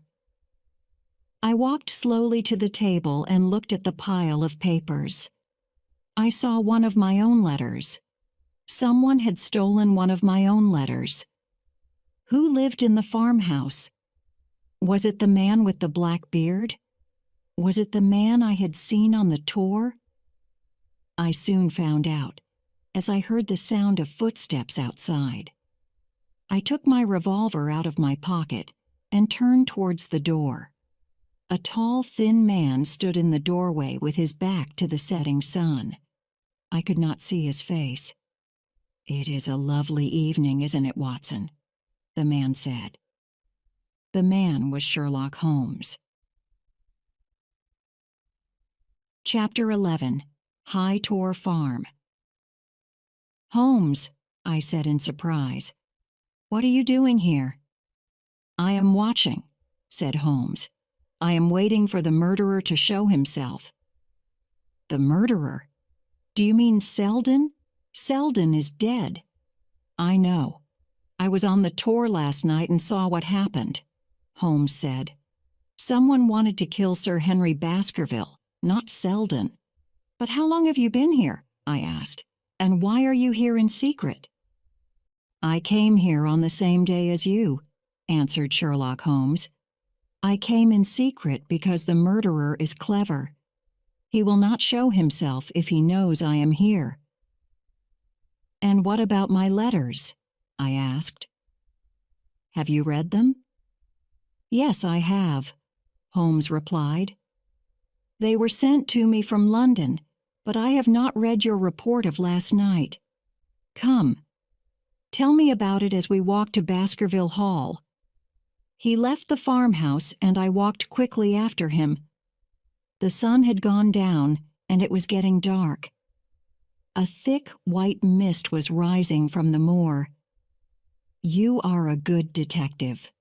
[SPEAKER 1] I walked slowly to the table and looked at the pile of papers. I saw one of my own letters. Someone had stolen one of my own letters. Who lived in the farmhouse? Was it the man with the black beard? Was it the man I had seen on the tour? I soon found out, as I heard the sound of footsteps outside. I took my revolver out of my pocket and turned towards the door. A tall, thin man stood in the doorway with his back to the setting sun. I could not see his face. "It is a lovely evening, isn't it, Watson?" the man said. The man was Sherlock Holmes. Chapter 11. High Tor Farm. "Holmes," I said in surprise, "what are you doing here?" "I am watching," said Holmes. "I am waiting for the murderer to show himself." "The murderer? Do you mean Selden? Selden is dead." "I know. I was on the tour last night and saw what happened," Holmes said. "Someone wanted to kill Sir Henry Baskerville, not Selden." "But how long have you been here?" I asked. "And why are you here in secret?" "I came here on the same day as you," answered Sherlock Holmes. "I came in secret because the murderer is clever. He will not show himself if he knows I am here." "And what about my letters?" I asked. "Have you read them?" "Yes, I have," Holmes replied. "They were sent to me from London, but I have not read your report of last night. Come, tell me about it as we walk to Baskerville Hall." He left the farmhouse, and I walked quickly after him. The sun had gone down, and it was getting dark. A thick white mist was rising from the moor. "You are a good detective,"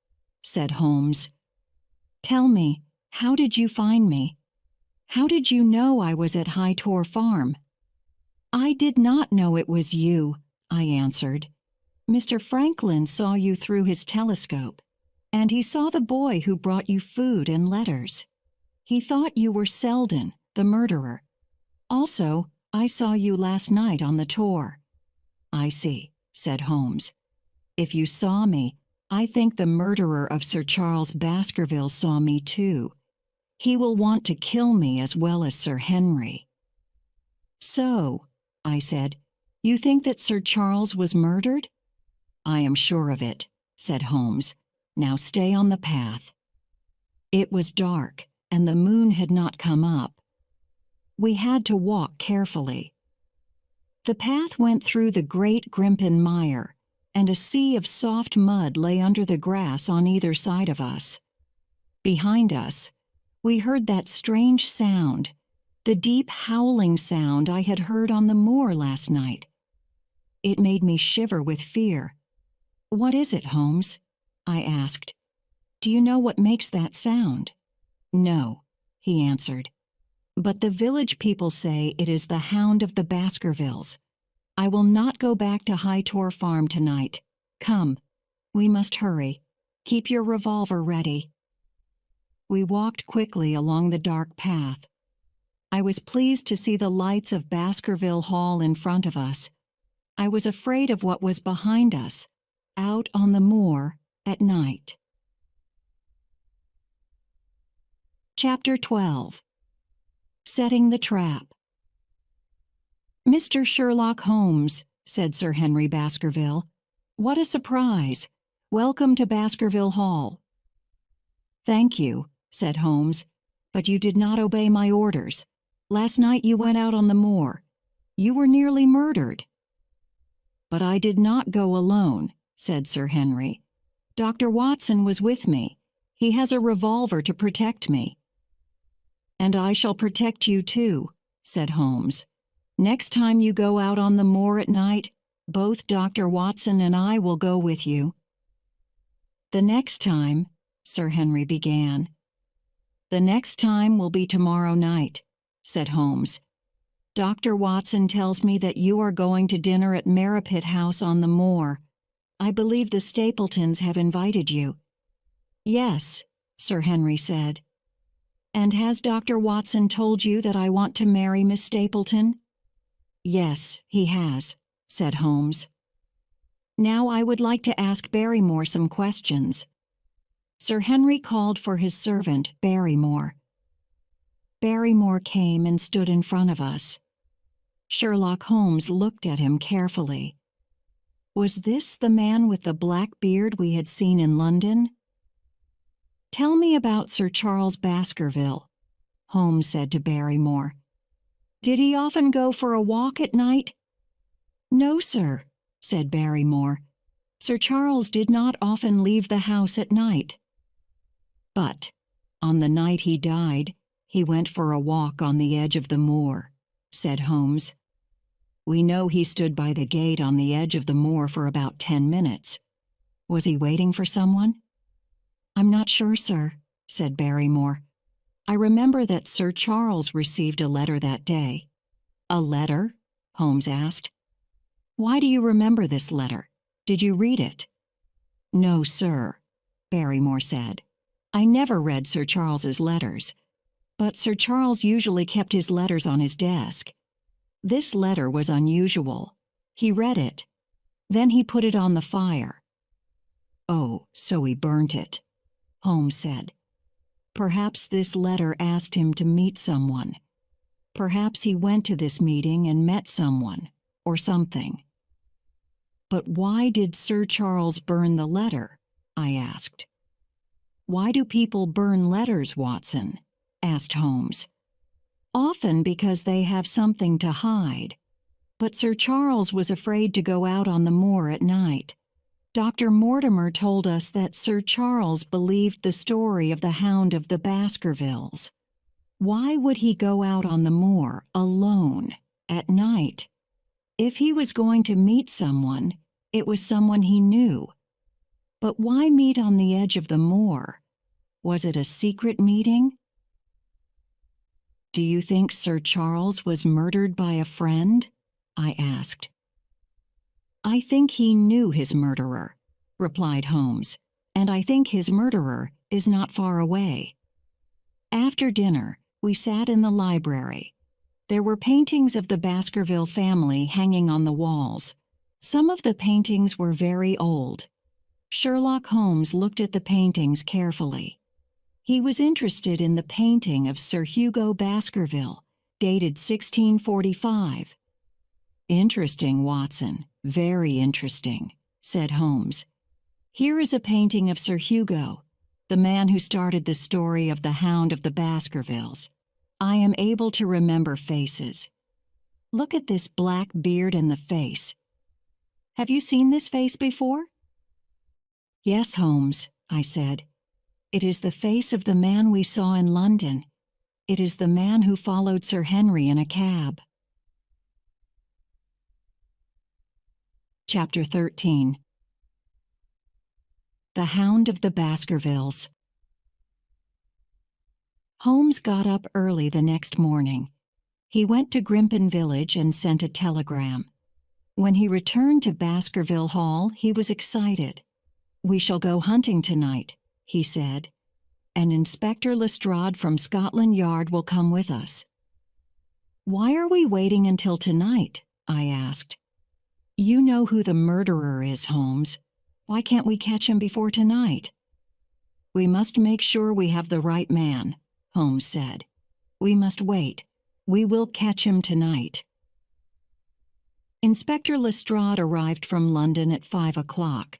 [SPEAKER 1] said Holmes. "Tell me, how did you find me? How did you know I was at High Tor Farm?" "I did not know it was you," I answered. "Mr. Franklin saw you through his telescope, and he saw the boy who brought you food and letters. He thought you were Selden, the murderer. Also, I saw you last night on the tour." "I see," said Holmes. "If you saw me, I think the murderer of Sir Charles Baskerville saw me too. He will want to kill me as well as Sir Henry." "So," I said, "you think that Sir Charles was murdered?" "I am sure of it," said Holmes. "Now stay on the path." It was dark, and the moon had not come up. We had to walk carefully. The path went through the Great Grimpen Mire, and a sea of soft mud lay under the grass on either side of us. Behind us, we heard that strange sound, the deep howling sound I had heard on the moor last night. It made me shiver with fear. "What is it, Holmes?" I asked. "Do you know what makes that sound?" "No," he answered. "But the village people say it is the Hound of the Baskervillas. I will not go back to High Tor Farm tonight. Come, we must hurry. Keep your revolver ready." We walked quickly along the dark path. I was pleased to see the lights of Baskerville Hall in front of us. I was afraid of what was behind us, out on the moor at night. Chapter 12. Setting the Trap. "Mr. Sherlock Holmes," said Sir Henry Baskerville. "What a surprise! Welcome to Baskerville Hall." "Thank you," said Holmes, "but you did not obey my orders. Last night you went out on the moor. You were nearly murdered." "But I did not go alone," said Sir Henry. "Dr. Watson was with me. He has a revolver to protect me." "And I shall protect you too," said Holmes. "Next time you go out on the moor at night, both Dr. Watson and I will go with you." "The next time," Sir Henry began. "The next time will be tomorrow night," said Holmes. "Dr. Watson tells me that you are going to dinner at Merripit House on the moor. I believe the Stapletons have invited you." "Yes," Sir Henry said. "And has Dr. Watson told you that I want to marry Miss Stapleton?" "Yes, he has," said Holmes. "Now I would like to ask Barrymore some questions." Sir Henry called for his servant, Barrymore. Barrymore came and stood in front of us. Sherlock Holmes looked at him carefully. Was this the man with the black beard we had seen in London? "Tell me about Sir Charles Baskerville," Holmes said to Barrymore. "Did he often go for a walk at night?" "No, sir," said Barrymore. "Sir Charles did not often leave the house at night." "But, on the night he died, he went for a walk on the edge of the moor," said Holmes. "We know he stood by the gate on the edge of the moor for about 10 minutes. Was he waiting for someone?" "I'm not sure, sir," said Barrymore. "I remember that Sir Charles received a letter that day." "A letter?" Holmes asked. "Why do you remember this letter? Did you read it?" "No, sir," Barrymore said. "I never read Sir Charles's letters, but Sir Charles usually kept his letters on his desk. This letter was unusual. He read it. Then he put it on the fire." "Oh, so he burnt it," Holmes said. "Perhaps this letter asked him to meet someone. Perhaps he went to this meeting and met someone, or something." "But why did Sir Charles burn the letter?" I asked. "Why do people burn letters, Watson?" asked Holmes. "Often because they have something to hide. But Sir Charles was afraid to go out on the moor at night. Dr. Mortimer told us that Sir Charles believed the story of the Hound of the Baskervilles. Why would he go out on the moor alone at night? If he was going to meet someone, it was someone he knew. But why meet on the edge of the moor? Was it a secret meeting?" "Do you think Sir Charles was murdered by a friend?" I asked. "I think he knew his murderer," replied Holmes, "and I think his murderer is not far away." After dinner, we sat in the library. There were paintings of the Baskerville family hanging on the walls. Some of the paintings were very old. Sherlock Holmes looked at the paintings carefully. He was interested in the painting of Sir Hugo Baskerville, dated 1645. "Interesting, Watson, very interesting," said Holmes. "Here is a painting of Sir Hugo, the man who started the story of the Hound of the Baskervilles. I am able to remember faces. Look at this black beard and the face. Have you seen this face before?" "Yes, Holmes," I said. "It is the face of the man we saw in London. It is the man who followed Sir Henry in a cab." Chapter 13. The Hound of the Baskervilles. Holmes got up early the next morning. He went to Grimpen village and sent a telegram. When he returned to Baskerville Hall, he was excited. "We shall go hunting tonight," he said, "and Inspector Lestrade from Scotland Yard will come with us." "Why are we waiting until tonight?" I asked. "You know who the murderer is, Holmes. Why can't we catch him before tonight?" "We must make sure we have the right man," Holmes said. "We must wait. We will catch him tonight." Inspector Lestrade arrived from London at 5 o'clock.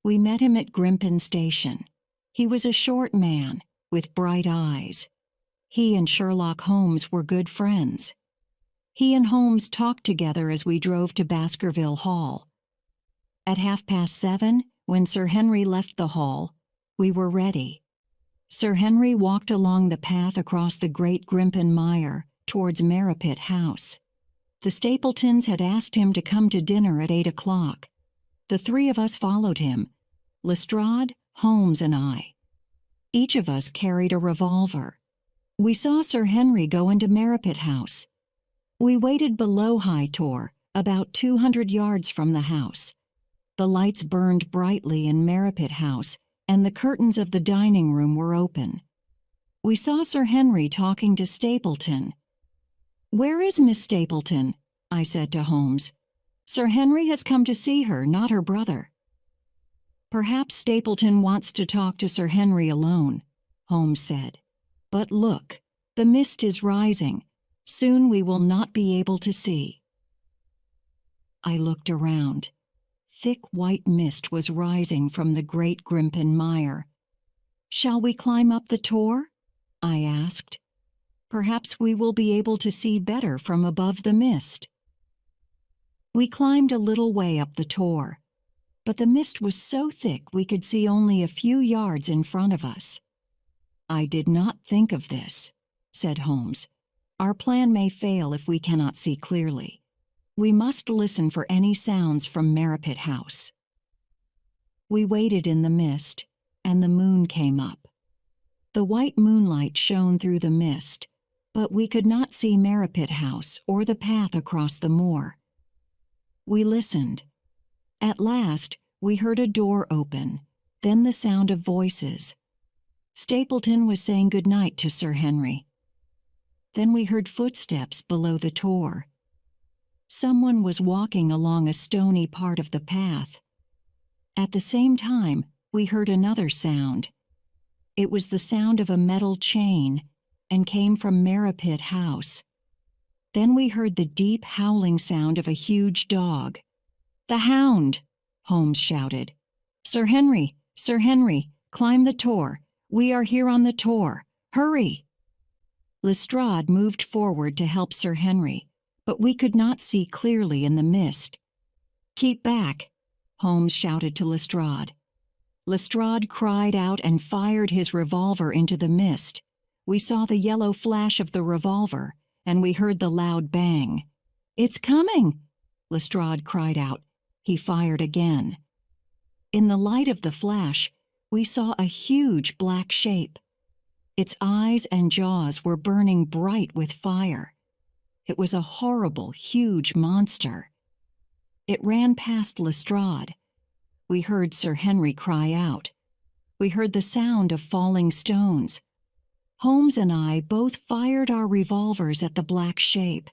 [SPEAKER 1] We met him at Grimpen Station. He was a short man with bright eyes. He and Sherlock Holmes were good friends. He and Holmes talked together as we drove to Baskerville Hall. At 7:30, when Sir Henry left the hall, we were ready. Sir Henry walked along the path across the Great Grimpen Mire towards Merripit House. The Stapletons had asked him to come to dinner at 8 o'clock. The three of us followed him, Lestrade, Holmes, and I. Each of us carried a revolver. We saw Sir Henry go into Merripit House. We waited below High Tor, about 200 yards from the house. The lights burned brightly in Merripit House, and the curtains of the dining room were open. We saw Sir Henry talking to Stapleton. "Where is Miss Stapleton?" I said to Holmes. "Sir Henry has come to see her, not her brother." "Perhaps Stapleton wants to talk to Sir Henry alone," Holmes said. "But look, the mist is rising. Soon we will not be able to see." I looked around. Thick white mist was rising from the Great Grimpen Mire. "Shall we climb up the tor?" I asked. "Perhaps we will be able to see better from above the mist." We climbed a little way up the tor, but the mist was so thick we could see only a few yards in front of us. "I did not think of this," said Holmes. "Our plan may fail if we cannot see clearly. We must listen for any sounds from Merripit House." We waited in the mist, and the moon came up. The white moonlight shone through the mist, but we could not see Merripit House or the path across the moor. We listened. At last, we heard a door open, then the sound of voices. Stapleton was saying good night to Sir Henry. Then we heard footsteps below the tor. Someone was walking along a stony part of the path. At the same time, we heard another sound. It was the sound of a metal chain and came from Merripit House. Then we heard the deep howling sound of a huge dog. "The hound!" Holmes shouted. "Sir Henry! Sir Henry! Climb the tor! We are here on the tor! Hurry!" Lestrade moved forward to help Sir Henry, but we could not see clearly in the mist. "Keep back!" Holmes shouted to Lestrade. Lestrade cried out and fired his revolver into the mist. We saw the yellow flash of the revolver, and we heard the loud bang. "It's coming!" Lestrade cried out. He fired again. In the light of the flash, we saw a huge black shape. Its eyes and jaws were burning bright with fire. It was a horrible, huge monster. It ran past Lestrade. We heard Sir Henry cry out. We heard the sound of falling stones. Holmes and I both fired our revolvers at the black shape.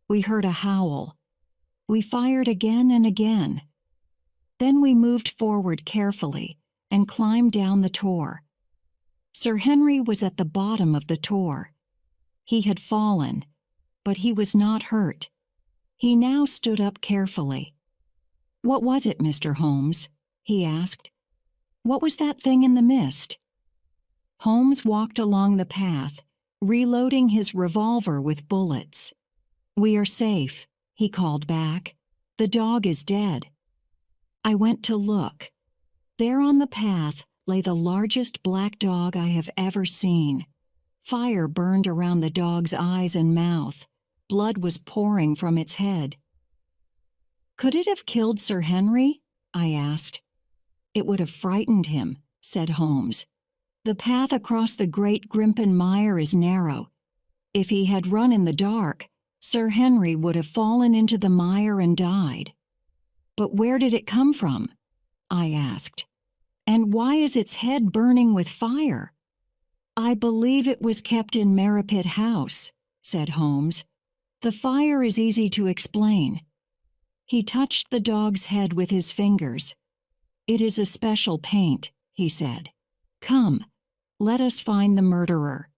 [SPEAKER 1] We heard a howl. We fired again and again. Then we moved forward carefully and climbed down the tor. Sir Henry was at the bottom of the tor. He had fallen, but he was not hurt. He now stood up carefully. "What was it, Mr. Holmes?" he asked. "What was that thing in the mist?" Holmes walked along the path, reloading his revolver with bullets. "We are safe," he called back. "The dog is dead." I went to look. There on the path lay the largest black dog I have ever seen. Fire burned around the dog's eyes and mouth. Blood was pouring from its head. "Could it have killed Sir Henry?" I asked. "It would have frightened him," said Holmes. "The path across the Great Grimpen Mire is narrow. If he had run in the dark, Sir Henry would have fallen into the mire and died." "But where did it come from?" I asked. "And why is its head burning with fire?" "I believe it was kept in Merripit House," said Holmes. "The fire is easy to explain." He touched the dog's head with his fingers. "It is a special paint," he said. "Come, let us find the murderer."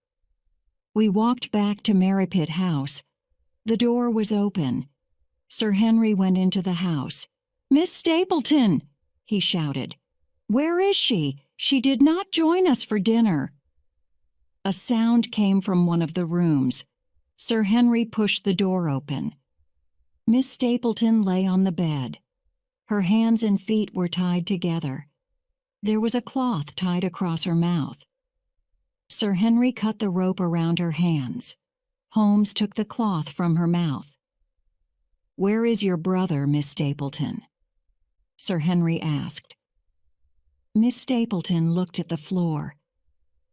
[SPEAKER 1] We walked back to Merripit House. The door was open. Sir Henry went into the house. "Miss Stapleton!" he shouted. "Where is she? She did not join us for dinner." A sound came from one of the rooms. Sir Henry pushed the door open. Miss Stapleton lay on the bed. Her hands and feet were tied together. There was a cloth tied across her mouth. Sir Henry cut the rope around her hands. Holmes took the cloth from her mouth. "Where is your brother, Miss Stapleton?" Sir Henry asked. Miss Stapleton looked at the floor.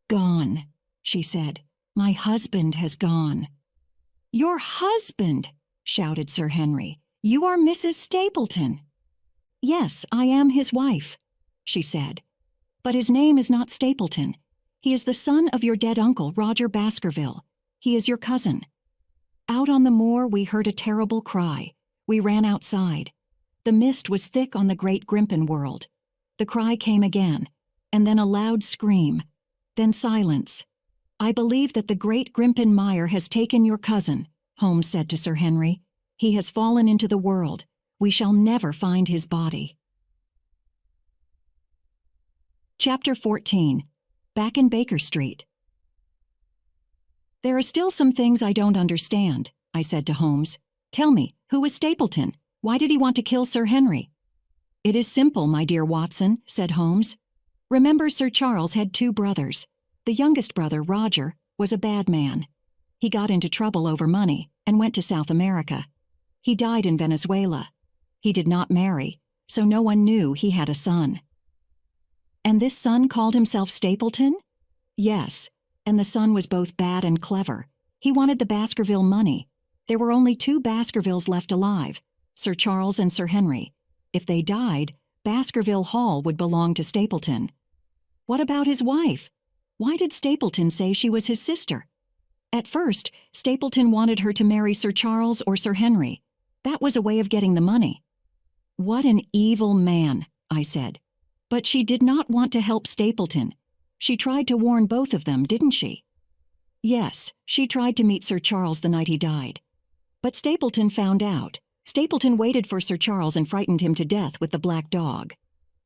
[SPEAKER 1] "Gone," she said. "My husband has gone." "Your husband!" shouted Sir Henry. "You are Mrs. Stapleton." "Yes, I am his wife," she said. "But his name is not Stapleton. He is the son of your dead uncle, Roger Baskerville. He is your cousin." Out on the moor we heard a terrible cry. We ran outside. The mist was thick on the great Grimpen world. The cry came again, and then a loud scream. Then silence. "I believe that the great Grimpen Mire has taken your cousin," Holmes said to Sir Henry. "He has fallen into the world. We shall never find his body." Chapter 14. Back in Baker Street. "There are still some things I don't understand," I said to Holmes. "Tell me, who was Stapleton? Why did he want to kill Sir Henry?" "It is simple, my dear Watson," said Holmes. "Remember, Sir Charles had two brothers. The youngest brother, Roger, was a bad man. He got into trouble over money and went to South America. He died in Venezuela. He did not marry, so no one knew he had a son." "And this son called himself Stapleton?" "Yes, and the son was both bad and clever. He wanted the Baskerville money. There were only two Baskervilles left alive, Sir Charles and Sir Henry. If they died, Baskerville Hall would belong to Stapleton." "What about his wife? Why did Stapleton say she was his sister?" "At first, Stapleton wanted her to marry Sir Charles or Sir Henry. That was a way of getting the money." "What an evil man," I said. "But she did not want to help Stapleton. She tried to warn both of them, didn't she?" "Yes, she tried to meet Sir Charles the night he died. But Stapleton found out. Stapleton waited for Sir Charles and frightened him to death with the black dog.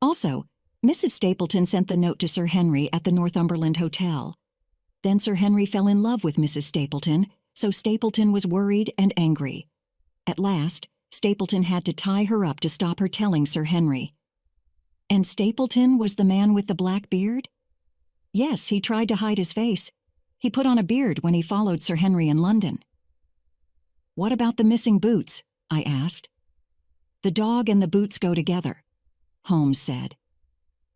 [SPEAKER 1] Also, Mrs. Stapleton sent the note to Sir Henry at the Northumberland Hotel. Then Sir Henry fell in love with Mrs. Stapleton, so Stapleton was worried and angry. At last, Stapleton had to tie her up to stop her telling Sir Henry." "And Stapleton was the man with the black beard?" "Yes, he tried to hide his face. He put on a beard when he followed Sir Henry in London." "What about the missing boots?" I asked. "The dog and the boots go together," Holmes said.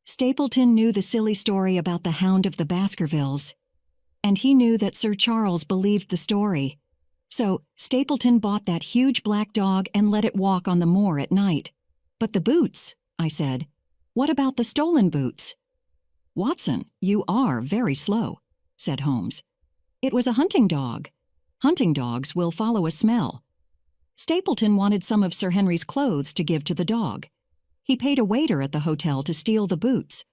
[SPEAKER 1] "Stapleton knew the silly story about the Hound of the Baskervilles, and he knew that Sir Charles believed the story. So Stapleton bought that huge black dog and let it walk on the moor at night. But the boots," I said. "What about the stolen boots?" "Watson, you are very slow," said Holmes. "It was a hunting dog. Hunting dogs will follow a smell. Stapleton wanted some of Sir Henry's clothes to give to the dog. He paid a waiter at the hotel to steal the boots.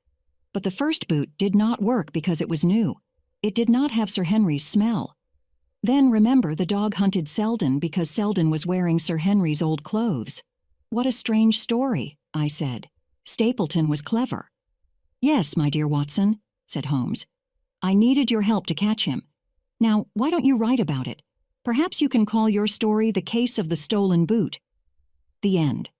[SPEAKER 1] But the first boot did not work because it was new. It did not have Sir Henry's smell. Then remember, the dog hunted Selden because Selden was wearing Sir Henry's old clothes." "What a strange story," I said. "Stapleton was clever." "Yes, my dear Watson," said Holmes. "I needed your help to catch him. Now, why don't you write about it? Perhaps you can call your story The Case of the Stolen Boot." The end.